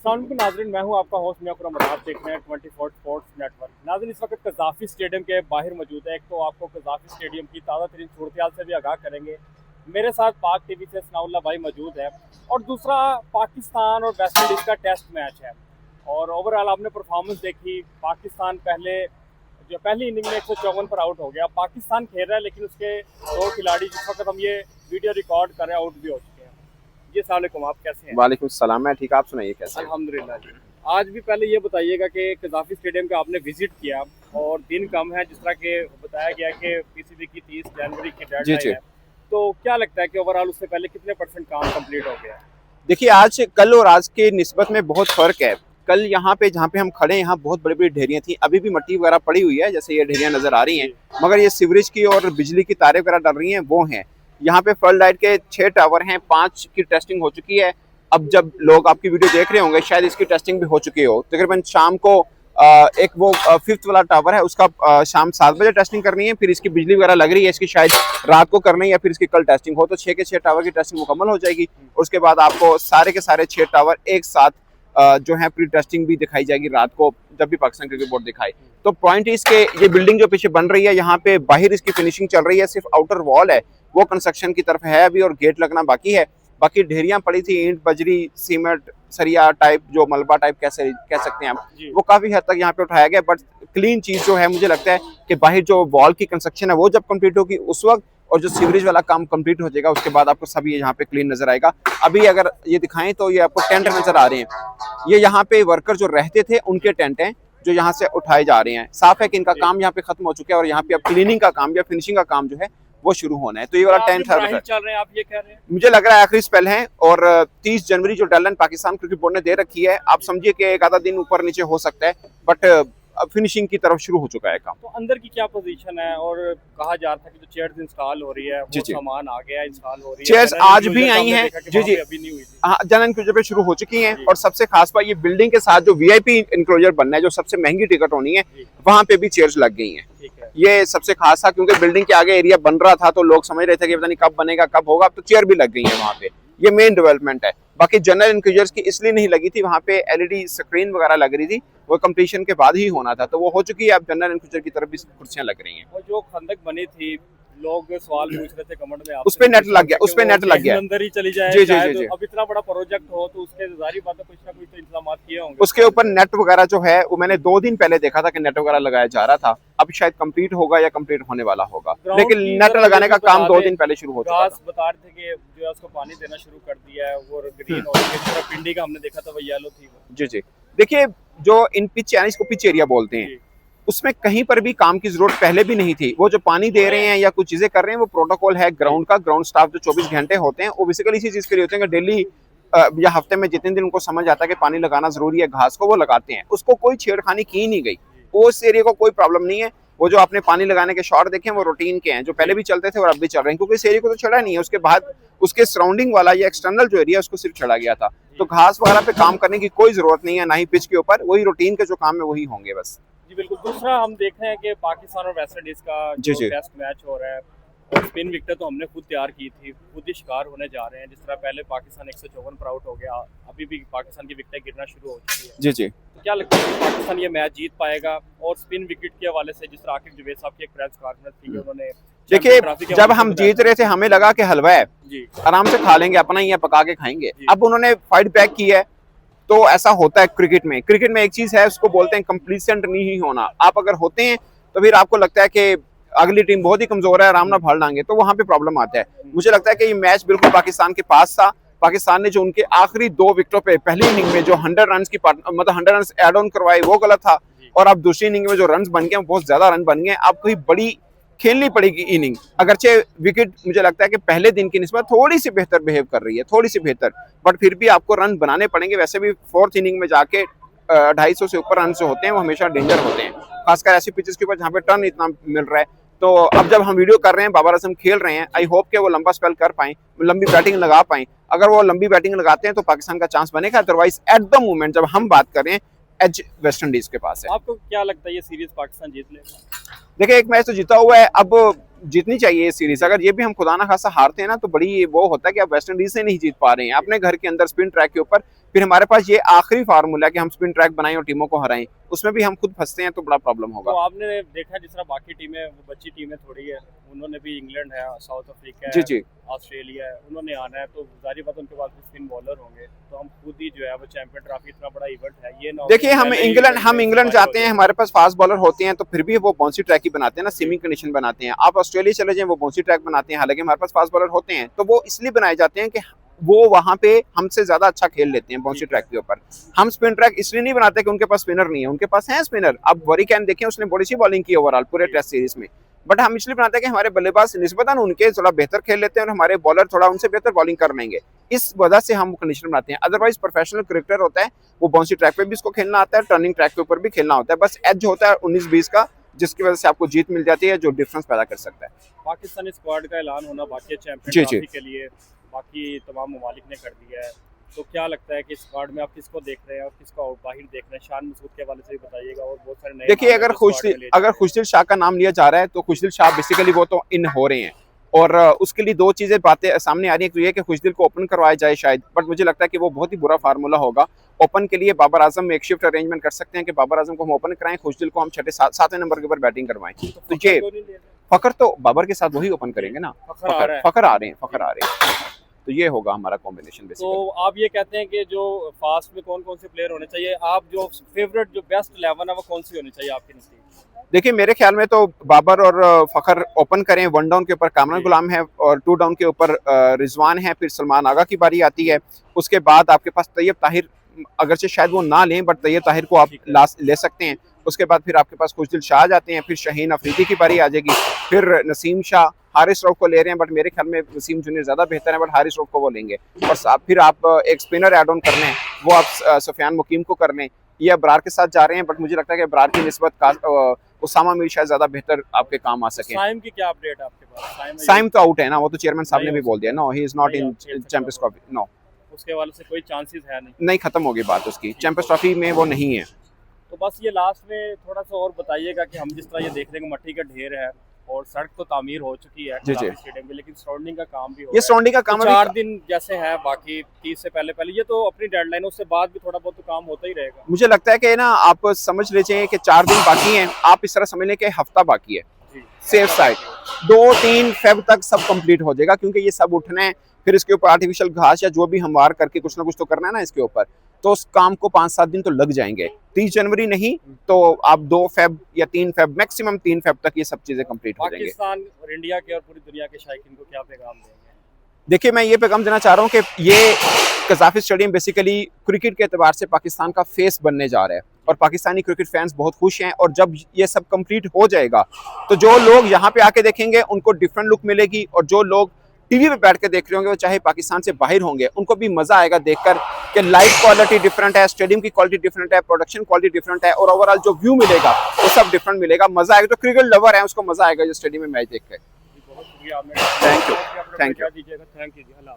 अस्सलामुअलैकुम नाज़रीन, मैं हूं आपका होस्ट मियां खुर्रम। आप देख रहे हैं 24 स्पोर्ट्स नेटवर्क। नाज़रीन, इस वक्त कज़ाफ़ी स्टेडियम के बाहर मौजूद है। एक तो आपको कज़ाफ़ी स्टेडियम की ताज़ा तरीन सूरत से भी आगाह करेंगे। मेरे साथ पाक टीवी से सनाउल्लाह भाई मौजूद है। और दूसरा, पाकिस्तान और वेस्ट इंडीज़ का टेस्ट मैच है और ओवरऑल आपने परफॉर्मेंस देखी। पाकिस्तान पहली इनिंग में 154 पर आउट हो गया। पाकिस्तान खेल रहा है लेकिन उसके दो खिलाड़ी जिस वक्त हम ये वीडियो रिकॉर्ड कर रहे हैं आउट भी हो चुके हैं। जी अस्सलाम वालेकुम, आप कैसे हैं? वालेकुम सलाम, मैं ठीक, आप सुनाइए कैसे हैं? अल्हम्दुलिल्लाह जी। आज भी पहले ये बताइएगा कि कज़ाफ़ी स्टेडियम का आपने विजिट किया और दिन कम है, जिस तरह के बताया गया कि पीसीबी की 30 जनवरी की जी डेडलाइन जी। है, तो क्या लगता है कि ओवरऑल उससे पहले कितने % काम कंप्लीट हो गया? देखिए, आज कल और आज के निस्बत में बहुत फ़र्क है। कल यहाँ पे जहाँ पे हम खड़े हैं, यहाँ बहुत बड़ी-बड़ी ढेरियाँ थी। अभी भी मिट्टी वगैरह पड़ी हुई है, जैसे ये ढेरियाँ नज़र आ रही हैं। जी। मगर ये सीवरेज की और बिजली की तारें वगैरह डल रही हैं, वो हैं। यहाँ पे फ्लड लाइट के 6 टावर हैं, 5 की टेस्टिंग हो चुकी है। अब जब लोग आपकी वीडियो देख रहे होंगे, शायद इसकी टेस्टिंग भी हो चुकी हो। तकरीबन शाम को एक वो 5th वाला टावर है, उसका शाम 7 बजे टेस्टिंग करनी है। फिर इसकी बिजली वगैरह लग रही है, इसकी शायद रात को करनी है या फिर इसकी कल टेस्टिंग हो, तो 6 के 6 टावर की टेस्टिंग मुकम्मल हो जाएगी। उसके बाद आपको सारे के सारे 6 टावर एक साथ जो है प्री टेस्टिंग भी दिखाई जाएगी रात को, जब भी पाकिस्तान क्रिकेट बोर्ड दिखाए। तो पॉइंट इसके, ये बिल्डिंग जो पीछे बन रही है, यहाँ पे बाहर इसकी फिनिशिंग चल रही है, सिर्फ आउटर वॉल है वो कंस्ट्रक्शन की तरफ है अभी, और गेट लगना बाकी है। बाकी ढेरियां पड़ी थी, ईंट, बजरी, सीमेंट, सरिया टाइप, जो मलबा टाइप कैसे कह सकते हैं आप, वो काफी हद तक यहाँ पे उठाया गया। बट क्लीन चीज जो है, मुझे लगता है कि बाहर जो वॉल की कंस्ट्रक्शन है वो जब कंप्लीट होगी उस वक्त, और जो सीवरेज वाला काम कंप्लीट हो जाएगा उसके बाद आपको सब ये यहाँ पे क्लीन नजर आएगा। अभी अगर ये दिखाएं तो ये आपको टेंट नजर आ रहे हैं। ये यहाँ पे वर्कर जो रहते थे उनके टेंट हैं जो यहाँ से उठाए जा रहे हैं। साफ है कि इनका काम यहाँ पे खत्म हो चुका है और यहाँ पे अब क्लीनिंग का काम या फिनिशिंग का काम जो है वो शुरू होना है। तो ये वाला टेंट चल रहे हैं, आप ये कह रहे हैं? मुझे लग रहा है आखिरी स्पेल है, और 30 जनवरी जो डेडलाइन पाकिस्तान क्रिकेट बोर्ड ने दे रखी है, आप समझिए कि एक आधा दिन ऊपर नीचे हो सकता है, बट अब फिनिशिंग की तरफ शुरू हो चुका है काम। तो अंदर की क्या पोजीशन है? और कहा जा रहा था कि जो चेयर्स इंस्टॉल हो रही है वो सामान आ गया, इंस्टॉल हो रही है। चेयर्स आज भी आई हैं, जी जी, अभी नहीं हुई थी। हाँ, जनरल इंक्लोजर पे शुरू हो चुकी हैं। और सबसे खास बात, ये बिल्डिंग के साथ जो वीआईपी इंक्लोजर बनना है, जो सबसे महंगी टिकट होनी है, वहां पे भी चेयर्स लग गई हैं। ये सबसे खास था, क्योंकि बिल्डिंग के आगे एरिया बन रहा था तो लोग समझ रहे थे कि पता नहीं कब बनेगा कब होगा, अब तो चेयर भी लग गई है वहां पे। ये मेन डेवलपमेंट है। बाकी जनरल इंक्लोजर्स की इसलिए नहीं लगी थी, वहां पे एलईडी स्क्रीन वगैरह लग रही थी, वो कंप्लीशन के बाद ही होना था, तो वो हो चुकी है। अब जनरल इंक्लोजर की तरफ भी कुर्सियां लग रही हैं। और जो खंदक बनी थी, लोग सवाल पूछ रहे थे कमेंट में, उस पे नेट लग गया, उस पे नेट लग गया, अंदर ही चली जाए। जी जी जी। अब इतना बड़ा प्रोजेक्ट हो तो उसके जारी बात है, कुछ ना कुछ तो इंतजाम किए होंगे। उसके ऊपर नेट वगैरह जो है वो मैंने 2 दिन पहले देखा था कि नेट वगैरह लगाया जा रहा था। अब शायद कंप्लीट होगा या कंप्लीट होने वाला होगा, लेकिन नेट लगाने का काम 2 दिन पहले शुरू हो चुका था। बता रहे थे कि जो है उसको पानी देना शुरू कर दिया है, वो ग्रीन हो गई है। पिंडी का हमने देखा था वो येलो थी। जी जी, देखिए, जो इन पिच यानी इसको पिच एरिया बोलते हैं, उसमें कहीं पर भी काम की जरूरत पहले भी नहीं थी। वो जो पानी दे रहे हैं या कुछ चीजें कर रहे हैं, वो प्रोटोकॉल है ग्राउंड का। ग्राउंड स्टाफ जो 24 घंटे होते हैं, वो बेसिकली इसी चीज के लिए होते हैं कि डेली या हफ्ते में जितने दिन उनको समझ आता है कि पानी लगाना जरूरी है घास को, वो लगाते हैं। उसको कोई छेड़खानी की नहीं गई, उस एरिया को कोई प्रॉब्लम नहीं है। वो जो आपने पानी लगाने के शॉट देखे हैं वो रूटीन के हैं, जो पहले भी चलते थे और अब भी चल रहे हैं, क्योंकि इस एरिया को तो छेड़ा नहीं है। उसके बाद उसके सराउंडिंग वाला या एक्सटर्नल जो एरिया उसको सिर्फ छेड़ा गया था। तो घास वगैरह पे काम करने की कोई जरूरत नहीं है, ना ही पिच के ऊपर। वही रूटीन के जो काम है वही होंगे बस। जी बिल्कुल। दूसरा, हम देख रहे हैं कि पाकिस्तान और वेस्ट इंडीज का जो टेस्ट मैच हो रहा है, और स्पिन विकेट तो हमने खुद तैयार की थी, खुद ही शिकार होने जा रहे हैं। जिस तरह पहले पाकिस्तान 154 पर आउट हो गया, अभी भी पाकिस्तान की विकेटें गिरना शुरू हो चुकी है। जी जी, तो क्या लगता है कि पाकिस्तान ये मैच जीत पाएगा? और स्पिन विकेट के हवाले से जिस तरह आकिब जुबैर साहब की एक प्रेस कॉन्फ्रेंस थी, उन्होंने देखिए, जब हम जीत रहे थे हमें लगा कि हलवा है, आराम से खा लेंगे, अपना ही पका के खाएंगे। अब उन्होंने फाइट बैक की है, तो ऐसा होता है क्रिकेट में। क्रिकेट में एक चीज है, उसको बोलते हैं कंप्लीसेंट नहीं होना। आप अगर होते हैं तो फिर आपको लगता है कि अगली टीम बहुत ही कमजोर है, आराम ना फाड़ लाएंगे, तो वहां पे प्रॉब्लम आता है। मुझे लगता है कि ये मैच बिल्कुल पाकिस्तान के पास था। पाकिस्तान ने जो उनके आखिरी 2 विकेटों पे पहली इनिंग में जो 100 रन की मतलब 100 रन एड ऑन करवाए, वो गलत था। और अब दूसरी इनिंग में जो रन बन गए, बहुत ज्यादा रन बन गए। अब कोई बड़ी खेलनी पड़ेगी इनिंग। अगरचे विकेट मुझे लगता है कि पहले दिन की निस्बत थोड़ी सी बेहतर बिहेव कर रही है, थोड़ी सी बेहतर, बट फिर भी आपको रन बनाने पड़ेंगे। वैसे भी 4th इनिंग में जाके 250 से ऊपर रन जो होते हैं वो हमेशा डेंजर होते हैं, खासकर ऐसी पिचेस के ऊपर जहाँ पे टर्न इतना मिल रहा है। तो अब जब हम वीडियो कर रहे हैं, बाबर आजम खेल रहे हैं, आई होप कि वो लंबा स्पेल कर पाएं, लंबी बैटिंग लगा पाएं। अगर वो लंबी बैटिंग लगाते हैं तो पाकिस्तान का चांस बनेगा। अदरवाइज एट द मोमेंट जब हम बात करें, एज वेस्ट इंडीज के पास है। आपको क्या लगता है ये सीरीज पाकिस्तान जीत लेगा? देखिए, एक मैच तो जीता हुआ है, अब जीतनी चाहिए ये सीरीज। अगर ये भी हम खुदा ना खासा हारते हैं ना, तो बड़ी वो होता है कि अब वेस्ट इंडीज से नहीं जीत पा रहे हैं अपने घर के अंदर स्पिन ट्रैक के ऊपर। फिर हमारे पास ये आखिरी फार्मूला कि हम स्पिन ट्रैक बनाएं और टीमों को हराएं, उसमें भी हम खुद फंसते हैं तो बड़ा प्रॉब्लम होगा। तो आपने देखा जिस तरह बाकी टीमें, वो बच्ची टीमें थोड़ी है, उन्होंने भी, इंग्लैंड है, साउथ अफ्रीका जी है, जी ऑस्ट्रेलिया है, उन्होंने आना है, तो जाहिर बात उनके पास भी स्पिन बॉलर होंगे, तो हम खुद ही जो है वो चैंपियन ट्रॉफी इतना बड़ा इवेंट है, ये ना हो देखिए कि हम पहले ही इंग्लैंड qualify जाते हो हैं, जाए। हमारे पास फास्ट बॉलर होते हैं तो फिर भी वो बाउंसी ट्रैक ही बनाते हैं ना, स्विमिंग कंडीशन बनाते हैं। आप ऑस्ट्रेलिया चले जाएं वो बाउंसी ट्रैक बनाते हैं, हालांकि हमारे पास फास्ट बॉलर होते हैं, तो वो इसलिए बनाए जाते हैं कि वो वहां पे हमसे ज्यादा अच्छा खेल लेते हैं बाउंसी ट्रैक के ऊपर। हम स्पिन ट्रैक इसलिए नहीं बनाते कि उनके पास स्पिनर नहीं है, उनके पास है स्पिनर। अब वरी कैन देखें, उसने बड़ी सी बॉलिंग की ओवरऑल पूरे टेस्ट सीरीज में, बट हम इसलिए बनाते हैं कि हमारे बल्लेबाज निस्बतन उनके थोड़ा बेहतर खेल लेते हैं और हमारे बॉलर थोड़ा उनसे बेहतर बॉलिंग कर लेंगे, इस वजह से हम कंडीशन बनाते हैं। अदरवाइज प्रोफेशनल क्रिकेटर होता है, वो बाउंसी ट्रैक पे भी इसको खेलना आता है, टर्निंग ट्रैक के ऊपर भी खेलना होता है, बस एज होता है 19-20 का, जिसकी वजह से आपको जीत मिल जाती है, जो डिफरेंस पैदा कर सकता है। पाकिस्तानी स्क्वाड का ऐलान होना बाकी चैंपियन जी, जी। ट्रॉफी के लिए बाकी तमाम ममालिक ने कर दिया है, तो क्या लगता है कि स्क्वाड में आप किसको देख रहे हैं और किसको बाहर देख रहे हैं? शान मसूद के हवाले से भी बताइएगा, और बहुत सारे नए देखिए नाम हैं अगर जो स्क्वाड में लिए जा रहे हैं। खुशदिल शाह का नाम लिया जा रहा है तो खुशदिल शाह बेसिकली वो तो इन हो रहे हैं, और उसके लिए दो चीजें बातें सामने आ रही है। तो ये कि खुशदिल को ओपन करवाया जाए शायद, बट मुझे लगता है कि वो बहुत ही बुरा फार्मूला होगा। ओपन के लिए बाबर आजम में एक शिफ्ट अरेंजमेंट कर सकते हैं कि बाबर आजम को हम ओपन कराएं, खुशदिल को हम 6-7वें नंबर के ऊपर बैटिंग करवाएं। तो फखर ये क्यों नहीं ले रहे? फखर तो बाबर के साथ वही ओपन करेंगे ना, फखर आ रहा है। फखर आ रहे हैं, तो ये होगा हमारा कॉम्बिनेशन तो बेसिकली। आप ये कहते हैं कि जो फास्ट में कौन कौन से प्लेयर होने चाहिए, आप जो फेवरेट जो बेस्ट 11 है वो कौन सी होनी चाहिए आपके नजदीक? देखिए मेरे ख्याल में तो बाबर और फखर ओपन करें, 1 डाउन के ऊपर कामरान गुलाम है और 2 डाउन के ऊपर रिजवान है, फिर सलमान आगा की बारी आती है। उसके बाद आपके पास तैयब ताहिर, अगरचे शायद वो ना लें बट तैयब ताहिर को आप लास्ट ले सकते हैं। उसके बाद फिर आपके पास खुशदिल शाह जाते हैं, फिर शाहीन अफरीदी की बारी आ जाएगी, फिर नसीम शाह, हारिस रऊफ को ले रहे हैं, बट मेरे ख्याल में वसीम जूनियर ज्यादा बेहतर है, बट हारिस रऊफ को वो लेंगे। और फिर आप एक स्पिनर एड ऑन कर लें, वो आप सुफियान मुकीम को कर लें। ये अबरार के साथ जा रहे हैं, बट मुझे लगता है कि अबरार की निस्बत उसामा मीर शायद ज्यादा बेहतर आपके काम आ सके। साइम की क्या अपडेट है आपके पास? साइम तो आउट है ना, वो तो चेयरमैन साहब ने भी बोल दिया, नो ही इज नॉट नहीं, इन खेल सकता चैंपियंस वो। ट्रॉफी, नो, उसके वाले से कोई चांसेस है नहीं? नहीं, खत्म हो गई बात उसकी, चैंपियंस ट्रॉफी में वो नहीं है। तो बस ये लास्ट में थोड़ा सा और बताइएगा कि हम जिस तरह ये देख रहे हैं कि मट्टी का ढेर है और सड़क तो तामीर हो चुकी है जी, जी। स्टेडियम में, लेकिन सराउंडिंग का काम भी हो ये सराउंडिंग का काम तो अभी 4 दिन जैसे है, बाकी 30 से पहले ये तो अपनी डेडलाइन है, उससे बाद भी थोड़ा बहुत तो काम होता ही रहेगा। मुझे लगता है कि ना आप समझ लीजिए कि 4 दिन बाकी हैं, आप इस तरह समझ लें कि हफ्ता बाकी है, जी। सेफ साइड 2-3 फेब तक सब कंप्लीट हो जाएगा, क्योंकि ये सब उठना है, फिर इसके ऊपर आर्टिफिशियल घास या जो भी हमवार करके कुछ ना कुछ तो करना है ना इसके ऊपर, तो उस काम को 5-7 दिन तो लग जाएंगे। 30 जनवरी नहीं तो आप 2 फेब या 3 फेब, मैक्सिमम 3 फेब तक ये सब चीजें कंप्लीट हो जाएंगे। पाकिस्तान और इंडिया के और पूरी दुनिया के शायकीन को क्या पैगाम देंगे? देखिए मैं ये पैगाम देना चाह रहा हूँ कि ये कज़ाफी स्टेडियम बेसिकली क्रिकेट के एतबार से पाकिस्तान का फेस बनने जा रहा है, और पाकिस्तानी क्रिकेट फैंस बहुत खुश हैं। और जब ये सब कंप्लीट हो जाएगा तो जो लोग यहाँ पे आके देखेंगे उनको डिफरेंट लुक मिलेगी, और जो लोग टीवी पे बैठ के देख रहे होंगे वो चाहे पाकिस्तान से बाहर होंगे, उनको भी मजा आएगा देखकर कि लाइट क्वालिटी डिफरेंट है, स्टेडियम की क्वालिटी डिफरेंट है, प्रोडक्शन क्वालिटी डिफरेंट है, और ओवरऑल जो व्यू मिलेगा वो सब डिफरेंट मिलेगा। मजा आएगा, तो क्रिकेट लवर है उसको मजा आएगा जो स्टेडियम में मैच देख कर। बहुत शुक्रिया आपने, थैंक यू, थैंक यू। दीजिएगा, थैंक यू जी, अल्लाह।